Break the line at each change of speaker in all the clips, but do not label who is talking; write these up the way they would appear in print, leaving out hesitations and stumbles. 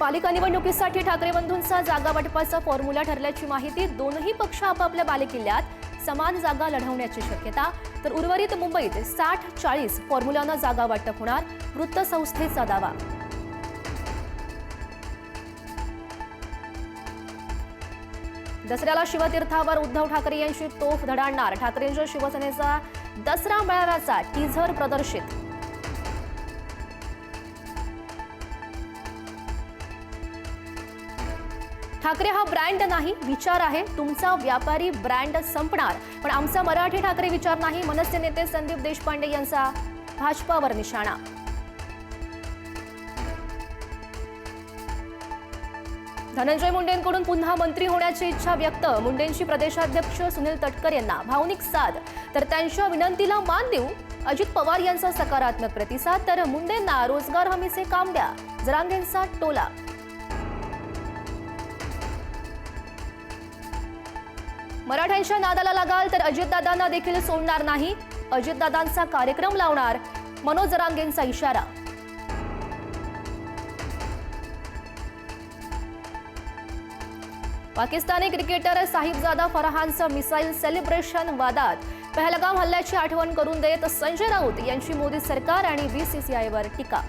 पालिका निवडणुकीसाठी ठाकरे बंधूंचा जागा वाटपाचा फॉर्म्युला ठरल्याची माहिती। दोनही पक्ष आपापल्या बालेकिल्ल्यात समान जागा लढवण्याची शक्यता। तर उर्वरित मुंबईत 60-40 फॉर्म्युलानं जागा वाटप होणार, वृत्तसंस्थेचा दावा। दसऱ्याला शिवतीर्थावर उद्धव ठाकरे यांची तोफ धडाडणार। ठाकरेंच्या शिवसेनेचा दसरा मेळाव्याचा टीझर प्रदर्शित। ठाकरे हा ब्रँड नाही, विचार आहे। तुमचा व्यापारी ब्रँड संपणार, पण आमचा मराठी ठाकरे विचार नाही। मनसे नेते संदीप देशपांडे यांचा भाजपावर निशाणा। धनंजय मुंडेंकडून पुन्हा मंत्री होण्याची इच्छा व्यक्त। मुंडेंची प्रदेशाध्यक्ष सुनील तटकर यांना भावनिक साद, तर त्यांच्या विनंतीला मान देऊ। अजित पवार यांचा सकारात्मक प्रतिसाद, तर मुंडेंना रोजगार हमीचे काम द्या, जरांगेंचा टोला। मराठ्यांच्या नादाला लागाल तर अजितदादांना देखील सोडणार नाही। अजितदादांचा कार्यक्रम लावणार, मनोज जरांगेंचा इशारा। पाकिस्तानी क्रिकेटर साहिबजादा फरहानचं मिसाईल सेलिब्रेशन वादात। पहलगाम हल्ल्याची आठवण करून देत संजय राऊत यांची मोदी सरकार आणि बीसीसीआयवर टीका।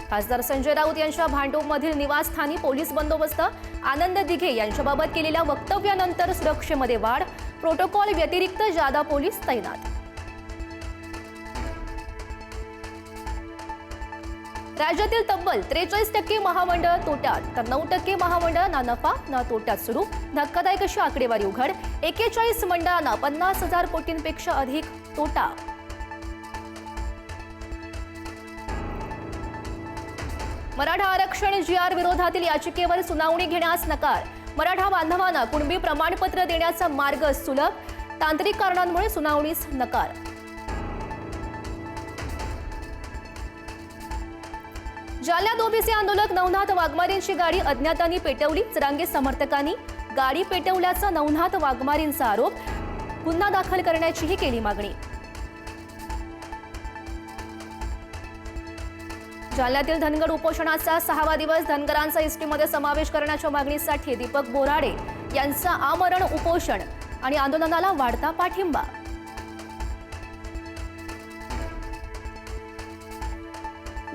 खासदार संजय राऊत यांच्या भांडूपमधील निवासस्थानी पोलीस बंदोबस्त। आनंद दिघे यांच्याबाबत केलेल्या वक्तव्यानंतर सुरक्षेमध्ये वाढ। प्रोटोकॉल व्यतिरिक्त जादा पोलीस तैनात। राज्यातील तब्बल 43% महामंडळ तोट्यात, तर 9% महामंडळ ना नफा ना तोट्यात सुरू। धक्कादायक अशी आकडेवारी उघड। 41 मंडळांना 50,000 कोटींपेक्षा अधिक तोटा। मराठा आरक्षण GR विरोधातील याचिकेवर सुनावणी घेण्यास नकार। मराठा बांधवांना कुणबी प्रमाणपत्र देण्याचा मार्ग सुलभ। तांत्रिक कारणांमुळे सुनावणीस नकार। जालन्यात ओबीसी आंदोलक नवनाथ वाघमारेंची गाडी अज्ञातांनी पेटवली। जरांगे समर्थकांनी गाडी पेटवल्याचा नवनाथ वाघमारेंचा आरोप। गुन्हा दाखल करण्याचीही केली मागणी। जालन्यातील धनगर उपोषणाचा 6वा दिवस। धनगरांचा एसटीमध्ये समावेश करण्याच्या मागणीसाठी दीपक बोराडे यांचं आमरण उपोषण आणि आंदोलनाला वाढता पाठिंबा।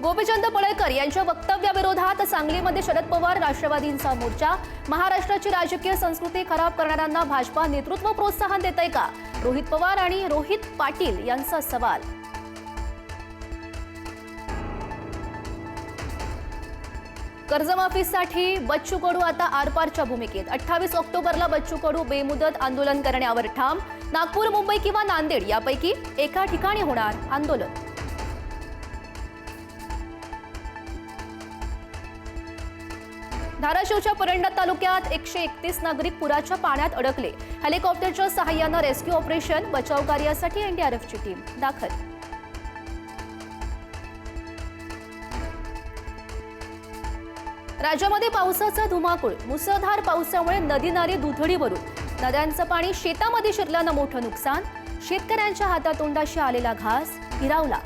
गोपीचंद पळेकर यांच्या वक्तव्याविरोधात सांगलीमध्ये शरद पवार राष्ट्रवादींचा मोर्चा। महाराष्ट्राची राजकीय संस्कृती खराब करणाऱ्यांना भाजपा नेतृत्व प्रोत्साहन देतंय का? रोहित पवार आणि रोहित पाटील यांचा सवाल। कर्जमाफीसाठी बच्चू कडू आता आरपारच्या भूमिकेत। 28 ऑक्टोबरला बच्चू कडू बेमुदत आंदोलन करण्यावर ठाम। नागपूर, मुंबई किंवा नांदेड यापैकी एका ठिकाणी होणार आंदोलन। धाराशिवच्या परंडा तालुक्यात 131 नागरिक पुराच्या पाण्यात अडकले। हेलिकॉप्टरच्या सहाय्यानं रेस्क्यू ऑपरेशन। बचाव कार्यासाठी एनडीआरएफची टीम दाखल। राज्यामध्ये पावसाचा धुमाकूळ। मुसळधार पावसामुळे नदी नाले दुथडी भरून नद्यांचं पाणी शेतामध्ये शिरल्यानं मोठं नुकसान। शेतकऱ्यांच्या हातातोंडाशी आलेला घास हिरावला।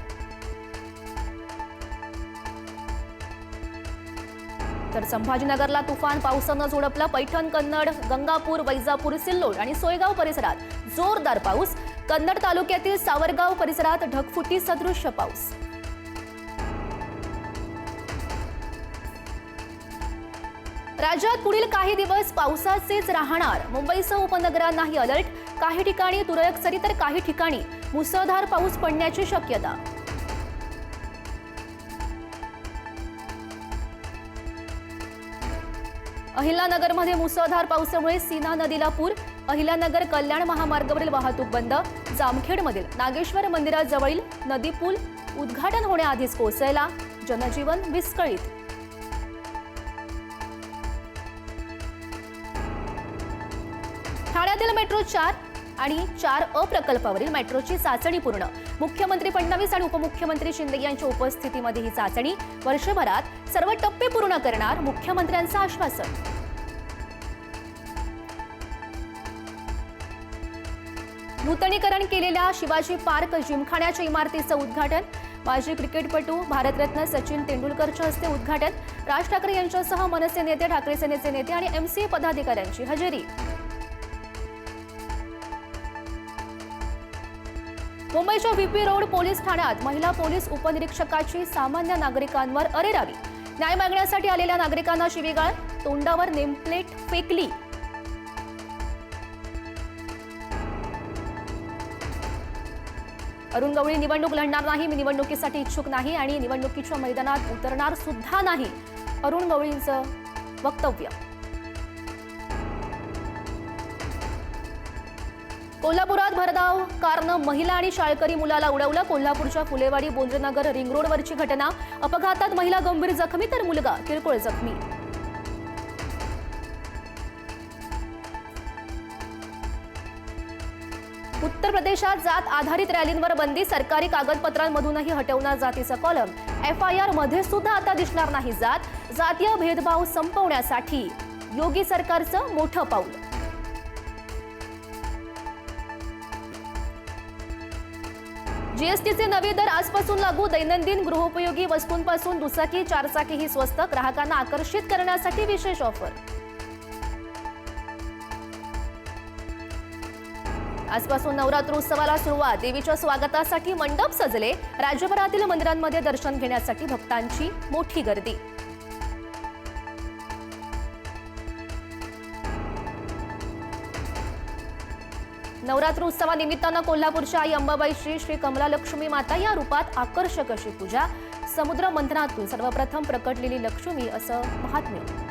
तर संभाजीनगरला तुफान पावसानं झोडपलं। पैठण, कन्नड, गंगापूर, वैजापूर, सिल्लोड आणि सोयगाव परिसरात जोरदार पाऊस। कन्नड तालुक्यातील सावरगाव परिसरात ढगफुटी सदृश्य पाऊस। राज्यात पुढील काही दिवस पावसाचेच राहणार। मुंबईसह उपनगरांनाही अलर्ट। काही ठिकाणी तुरळक सरी तर काही ठिकाणी मुसळधार पाऊस पडण्याची शक्यता। अहिल्यानगरमध्ये मुसळधार पावसामुळे सीना नदीला पूर। अहिल्यानगर कल्याण महामार्गावरील वाहतूक बंद। जामखेडमधील नागेश्वर मंदिराजवळील नदी पूल उद्घाटन होण्याआधीच कोसळला। जनजीवन विस्कळीत। ठाण्यातील मेट्रो 4 आणि 4A प्रकल्पावरील मेट्रोची चाचणी पूर्ण। मुख्यमंत्री फडणवीस आणि उपमुख्यमंत्री शिंदे यांच्या उपस्थितीमध्ये ही चाचणी। वर्षभरात सर्व टप्पे पूर्ण करणार, मुख्यमंत्र्यांचं आश्वासन। नूतनीकरण केलेल्या शिवाजी पार्क जिमखान्याच्या इमारतीचं उद्घाटन। माजी क्रिकेटपटू भारतरत्न सचिन तेंडुलकरच्या हस्ते उद्घाटन. राज ठाकरे यांच्यासह मनसे नेते, ठाकरे सेनेचे नेते आणि एमसीए पदाधिकाऱ्यांची हजेरी. मुंबईच्या व्हीपी रोड पोलीस ठाण्यात महिला पोलीस उपनिरीक्षकाची सामान्य नागरिकांवर अरेरावी. न्याय मागण्यासाठी आलेल्या नागरिकांना शिवीगाळ, तोंडावर नेमप्लेट फेकली. अरुण गवळी निवडणूक लढणार नाही, मी निवडणुकीसाठी इच्छुक नाही आणि निवडणुकीच्या मैदानात उतरणार सुद्धा नाही, अरुण गवळींचं वक्तव्य. कोल्हापुरात भरधाव कारनं महिला आणि शाळकरी मुलाला उडवलं. कोल्हापूरच्या फुलेवाडी बोंद्रनगर रिंग रोडवरची घटना. अपघातात महिला गंभीर जखमी तर मुलगा किरकोळ जखमी. उत्तर प्रदेशात जात आधारित रॅलींवर बंदी. सरकारी कागदपत्रांमधूनही हटवणार जातीचा कॉलम. FIR मध्ये सुद्धा आता दिसणार नाही जात. जातीय भेदभाव संपवण्यासाठी योगी सरकारचं मोठं पाऊल. जीएसटीचे नवे दर आजपासून लागू. दैनंदिन गृहोपयोगी वस्तूंपासून दुचाकी, चारचाकीही स्वस्त. ग्राहकांना आकर्षित करण्यासाठी विशेष ऑफर. आजपासून नवरात्रोत्सवाला सुरुवात. देवीच्या स्वागतासाठी मंडप सजले. राज्यभरातील मंदिरांमध्ये दर्शन घेण्यासाठी भक्तांची मोठी गर्दी. नवरात्रोत्सवानिमित्तानं कोल्हापूरच्या आई अंबाबाई श्री कमला लक्ष्मी माता या रूपात आकर्षक अशी पूजा. समुद्र मंथनातून सर्वप्रथम प्रकटलेली लक्ष्मी असं महात्म्य.